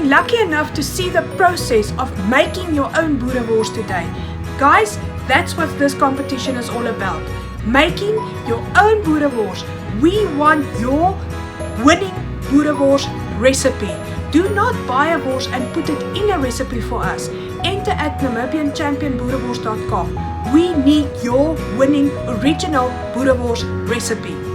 lucky enough to see the process of making your own Boerewors today. Guys, that's what this competition is all about. Making your own Boerewors. We want your winning Boerewors recipe. Do not buy a wors and put it in a recipe for us. Enter at NamibianChampionBoerewors.com. We need your winning original Boerewors recipe.